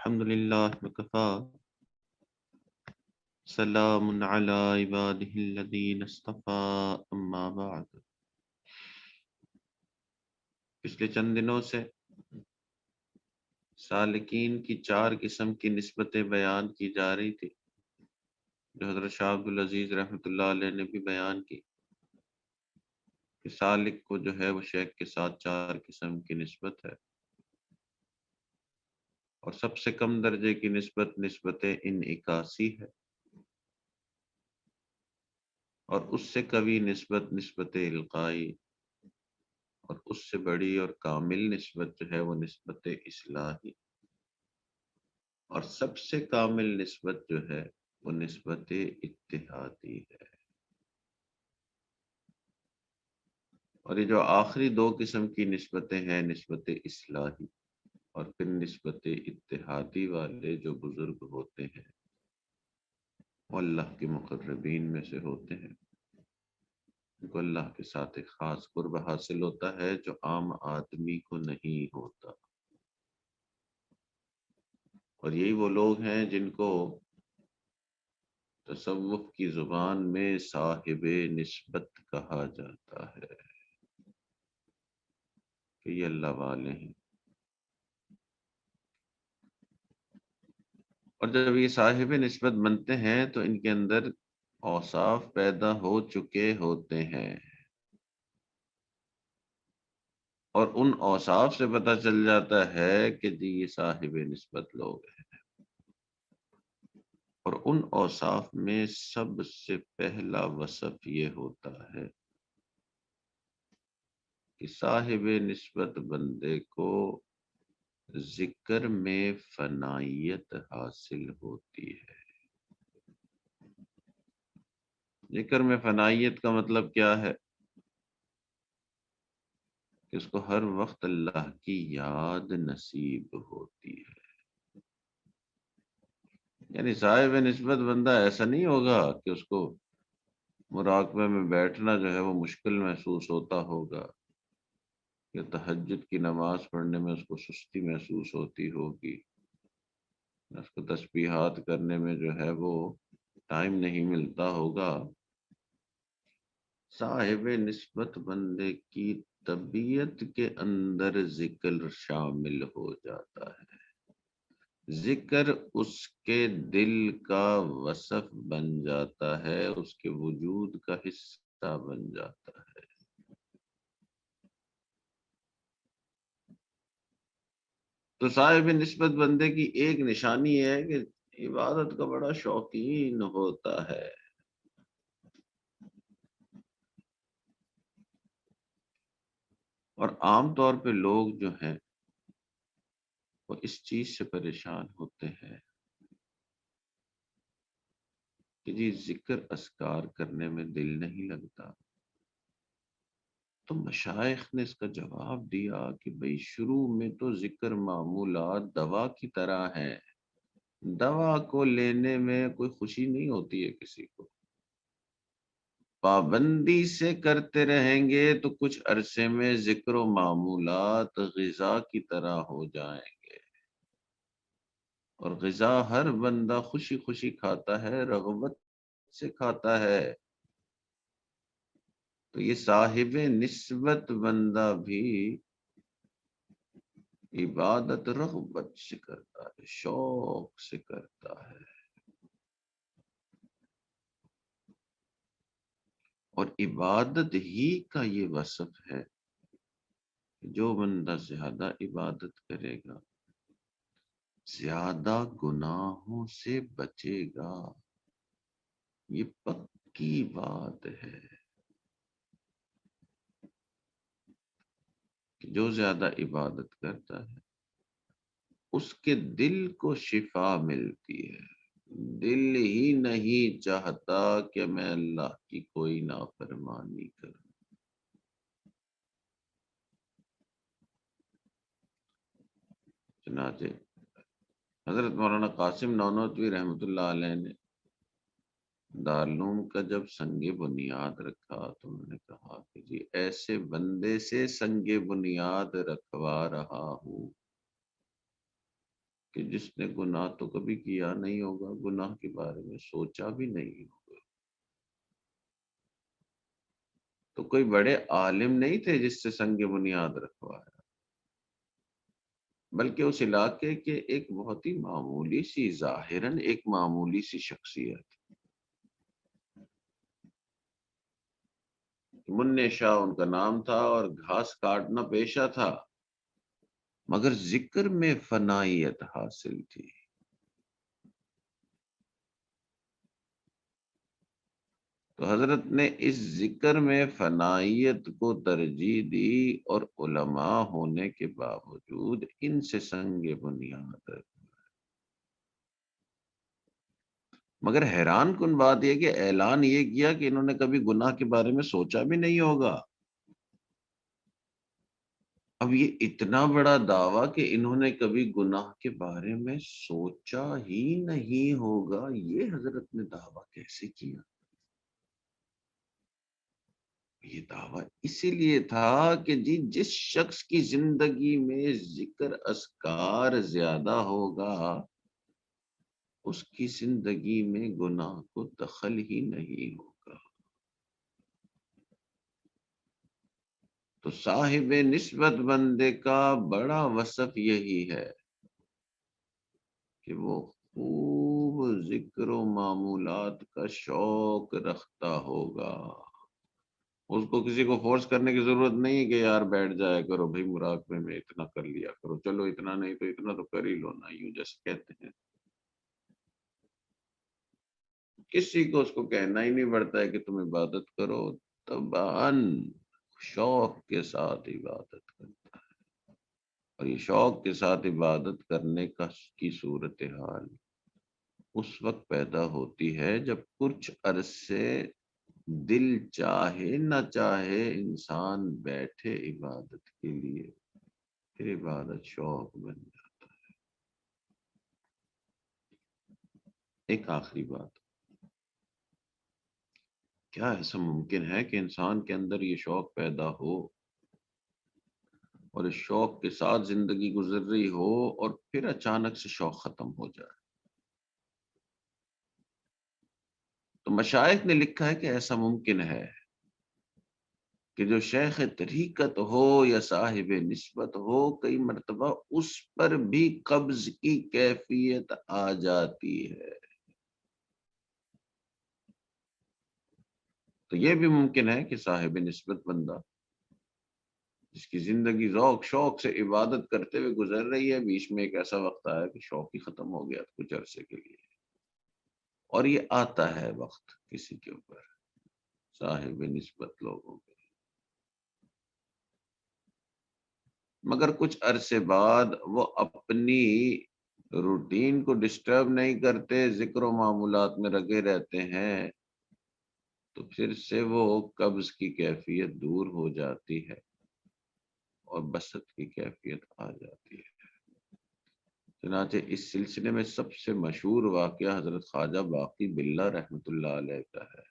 الحمد للہ وکفا سلام علی عباده الذین اصطفى اما بعد۔ پچھلے چند دنوں سے سالکین کی 4 قسم کی نسبتیں بیان کی جا رہی تھی، جو حضرت شاہ عبد العزیز رحمۃ اللہ علیہ نے بھی بیان کی کہ سالک کو جو ہے وہ شیخ کے ساتھ 4 قسم کی نسبت ہے، اور سب سے کم درجے کی نسبت انعکاسی ہے، اور اس سے قوی نسبت القائی، اور اس سے بڑی اور کامل نسبت جو ہے وہ نسبت اصلاحی، اور سب سے کامل نسبت جو ہے وہ نسبت اتحادی ہے۔ اور یہ جو آخری 2 قسم کی نسبتیں ہیں، نسبت اصلاحی اور پھر نسبت اتحادی والے جو بزرگ ہوتے ہیں وہ اللہ کے مقربین میں سے ہوتے ہیں، ان کو اللہ کے ساتھ ایک خاص قرب حاصل ہوتا ہے جو عام آدمی کو نہیں ہوتا، اور یہی وہ لوگ ہیں جن کو تصوف کی زبان میں صاحب نسبت کہا جاتا ہے، کہ یہ اللہ والے ہیں۔ اور جب یہ صاحب نسبت بنتے ہیں تو ان کے اندر اوصاف پیدا ہو چکے ہوتے ہیں، اور ان اوصاف سے پتہ چل جاتا ہے کہ جی یہ صاحب نسبت لوگ ہیں۔ اور ان اوصاف میں سب سے پہلا وصف یہ ہوتا ہے کہ صاحب نسبت بندے کو ذکر میں فنائیت حاصل ہوتی ہے۔ ذکر میں فنائیت کا مطلب کیا ہے؟ کہ اس کو ہر وقت اللہ کی یاد نصیب ہوتی ہے۔ یعنی صاحب نسبت بندہ ایسا نہیں ہوگا کہ اس کو مراقبے میں بیٹھنا جو ہے وہ مشکل محسوس ہوتا ہوگا، یا تہجد کی نماز پڑھنے میں اس کو سستی محسوس ہوتی ہوگی، اس کو تسبیحات کرنے میں جو ہے وہ ٹائم نہیں ملتا ہوگا۔ صاحب نسبت بندے کی طبیعت کے اندر ذکر شامل ہو جاتا ہے، ذکر اس کے دل کا وصف بن جاتا ہے، اس کے وجود کا حصہ بن جاتا ہے۔ تو صاحب نسبت بندے کی ایک نشانی ہے کہ عبادت کا بڑا شوقین ہوتا ہے، اور عام طور پہ لوگ جو ہیں وہ اس چیز سے پریشان ہوتے ہیں کہ جی ذکر اذکار کرنے میں دل نہیں لگتا۔ تو مشائخ نے اس کا جواب دیا کہ بھئی شروع میں تو ذکر معمولات دوا کی طرح ہیں، دوا کو لینے میں کوئی خوشی نہیں ہوتی ہے کسی کو، پابندی سے کرتے رہیں گے تو کچھ عرصے میں ذکر و معمولات غذا کی طرح ہو جائیں گے، اور غذا ہر بندہ خوشی خوشی کھاتا ہے، رغبت سے کھاتا ہے۔ تو یہ صاحب نسبت بندہ بھی عبادت رغبت سے کرتا ہے، شوق سے کرتا ہے، اور عبادت ہی کا یہ وصف ہے کہ جو بندہ زیادہ عبادت کرے گا زیادہ گناہوں سے بچے گا، یہ پکی بات ہے کہ جو زیادہ عبادت کرتا ہے اس کے دل کو شفا ملتی ہے، دل ہی نہیں چاہتا کہ میں اللہ کی کوئی نافرمانی کروں۔ چنانچہ حضرت مولانا قاسم نانوتوی رحمۃ اللہ علیہ نے دارالعلوم کا جب سنگ بنیاد رکھا تو انہوں نے کہا کہ جی ایسے بندے سے سنگ بنیاد رکھوا رہا ہوں کہ جس نے گناہ تو کبھی کیا نہیں ہوگا، گناہ کے بارے میں سوچا بھی نہیں ہوگا، تو کوئی بڑے عالم نہیں تھے جس سے سنگ بنیاد رکھوایا، بلکہ اس علاقے کے ایک بہت ہی معمولی سی، ظاہراً ایک معمولی سی شخصیت، منع شاہ ان کا نام تھا اور گھاس کاٹنا پیشہ تھا، مگر ذکر میں فنائیت حاصل تھی۔ تو حضرت نے اس ذکر میں فنائیت کو ترجیح دی، اور علماء ہونے کے باوجود ان سے سنگ بنیاد رکھی۔ مگر حیران کن بات یہ کہ اعلان یہ کیا کہ انہوں نے کبھی گناہ کے بارے میں سوچا بھی نہیں ہوگا۔ اب یہ اتنا بڑا دعویٰ کہ انہوں نے کبھی گناہ کے بارے میں سوچا ہی نہیں ہوگا، یہ حضرت نے دعویٰ کیسے کیا؟ یہ دعویٰ اسی لیے تھا کہ جی جس شخص کی زندگی میں ذکر اذکار زیادہ ہوگا، اس کی زندگی میں گناہ کو دخل ہی نہیں ہوگا۔ تو صاحب نسبت بندے کا بڑا وصف یہی ہے کہ وہ خوب ذکر و معمولات کا شوق رکھتا ہوگا۔ اس کو کسی کو فورس کرنے کی ضرورت نہیں کہ یار بیٹھ جایا کرو بھائی مراقبے میں اتنا کر لیا کرو، چلو اتنا نہیں تو اتنا تو کر ہی لو نا، یوں جیسے کہتے ہیں۔ کسی کو اس کو کہنا ہی نہیں پڑتا ہے کہ تم عبادت کرو، تباً شوق کے ساتھ عبادت کرتا ہے۔ اور یہ شوق کے ساتھ عبادت کرنے کی صورتحال اس وقت پیدا ہوتی ہے جب کچھ عرصے دل چاہے نہ چاہے انسان بیٹھے عبادت کے لیے، پھر عبادت شوق بن جاتا ہے۔ ایک آخری بات، کیا ایسا ممکن ہے کہ انسان کے اندر یہ شوق پیدا ہو اور اس شوق کے ساتھ زندگی گزر رہی ہو اور پھر اچانک سے شوق ختم ہو جائے؟ تو مشائخ نے لکھا ہے کہ ایسا ممکن ہے کہ جو شیخ طریقت ہو یا صاحب نسبت ہو، کئی مرتبہ اس پر بھی قبض کی کیفیت آ جاتی ہے۔ تو یہ بھی ممکن ہے کہ صاحب نسبت بندہ جس کی زندگی ذوق شوق سے عبادت کرتے ہوئے گزر رہی ہے، بیچ میں ایک ایسا وقت آیا کہ شوق ہی ختم ہو گیا کچھ عرصے کے لیے، اور یہ آتا ہے وقت کسی کے اوپر، صاحب نسبت لوگوں کے، مگر کچھ عرصے بعد وہ اپنی روٹین کو ڈسٹرب نہیں کرتے، ذکر و معمولات میں لگے رہتے ہیں، تو پھر سے وہ قبض کی کیفیت دور ہو جاتی ہے اور بسط کی کیفیت آ جاتی ہے۔ چنانچہ اس سلسلے میں سب سے مشہور واقعہ حضرت خواجہ باقی باللہ رحمۃ اللہ علیہ کا ہے،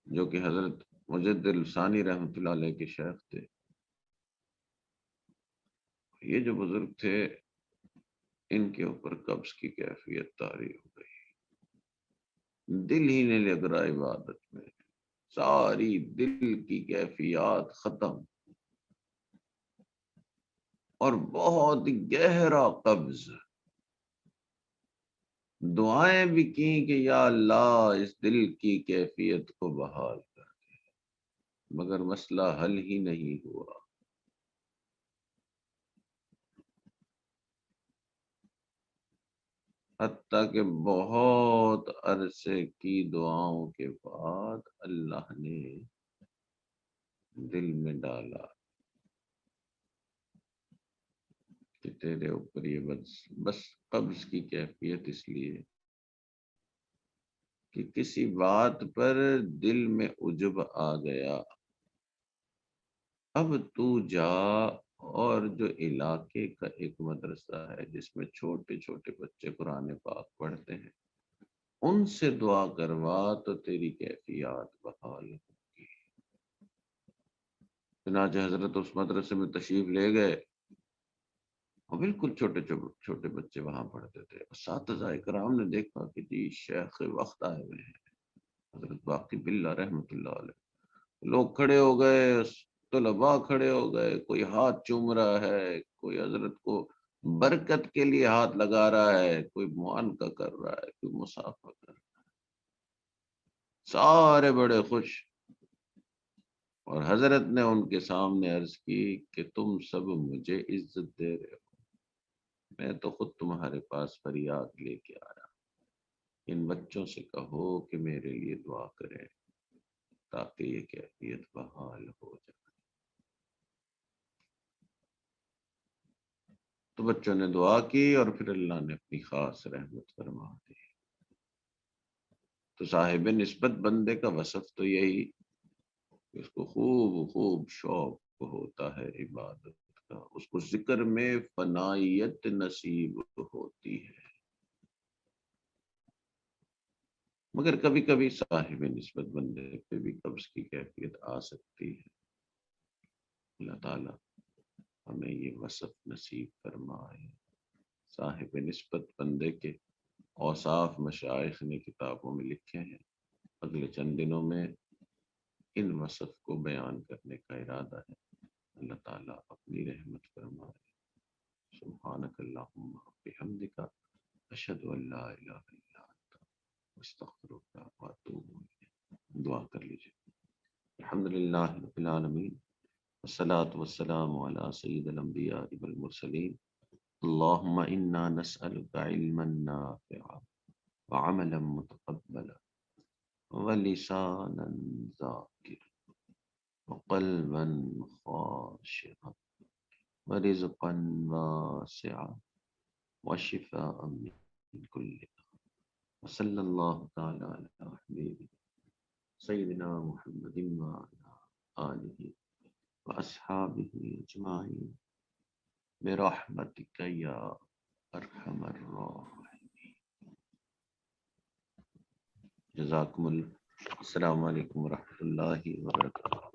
جو کہ حضرت مجد الثانی رحمۃ اللہ علیہ کے شیخ تھے۔ یہ جو بزرگ تھے، ان کے اوپر قبض کی کیفیت طاری ہو گئی، دل ہی نہیں لگ رہا عبادت میں، ساری دل کی کیفیات ختم، اور بہت گہرا قبض۔ دعائیں بھی کی کہ یا اللہ اس دل کی کیفیت کو بحال کر، مگر مسئلہ حل ہی نہیں ہوا۔ حتیٰ کہ بہت عرصے کی دعاؤں کے بعد اللہ نے دل میں ڈالا کہ تیرے اوپر یہ بس قبض کی کیفیت اس لیے کہ کسی بات پر دل میں عجب آ گیا، اب تو جا اور جو علاقے کا ایک مدرسہ ہے جس میں چھوٹے چھوٹے بچے قرآن پاک پڑھتے ہیں، ان سے دعا کروا تو تیری کیفیات بحال ہوگی۔ چنانچہ حضرت اس مدرسے میں تشریف لے گئے اور بالکل چھوٹے چھوٹے بچے وہاں پڑھتے تھے. اساتذہ کرام نے دیکھا کہ جی شیخ وقت آئے ہوئے ہیں حضرت باقی باللہ رحمۃ اللہ علیہ. لوگ کھڑے ہو گئے، طلباء کھڑے ہو گئے، کوئی ہاتھ چوم رہا ہے، کوئی حضرت کو برکت کے لیے ہاتھ لگا رہا ہے، کوئی معانقہ کر رہا ہے، کوئی مسافہ کر رہا ہے. سارے بڑے خوش. اور حضرت نے ان کے سامنے عرض کی کہ تم سب مجھے عزت دے رہے ہو، میں تو خود تمہارے پاس فریاد لے کے آیا. ان بچوں سے کہو کہ میرے لیے دعا کریں تاکہ یہ کیفیت بحال ہو جائے. تو بچوں نے دعا کی اور پھر اللہ نے اپنی خاص رحمت فرما دی. تو صاحب نسبت بندے کا وصف تو یہی کہ اس کو خوب خوب شوق ہوتا ہے عبادت کا، اس کو ذکر میں فنائیت نصیب ہوتی ہے. مگر کبھی کبھی صاحب نسبت بندے پہ بھی قبض کی کیفیت آ سکتی ہے. اللہ تعالیٰ ہمیں یہ وصف نصیب فرمائے. صاحب نسبت بندے کے اوصاف مشائخ نے کتابوں میں لکھے ہیں. اگلے چند دنوں میں ان وصف کو بیان کرنے کا ارادہ ہے. اللہ تعالیٰ اپنی رحمت فرمائے. سبحانک اللہم بحمدک اشہد ان لا الہ الا انت استغفرک واتوب الیک. دعا کر لیجیے. الحمدللہ رب العالمین والصلاة والسلام على سید الانبیاء والمرسلین. اللہم انا نسألک علما نافعا وعملا متقبلا ولسانا ذاکرا وقلبا خاشعا ورزقا واسعا وشفاء من كل داء. وصلی اللہ تعالی علی حبیب سیدنا محمد وعلی آلہ واصحابہ اجمعین برحمتک یا ارحم الراحمین. جزاکم اللہ. السلام علیکم ورحمۃ اللہ وبرکاتہ.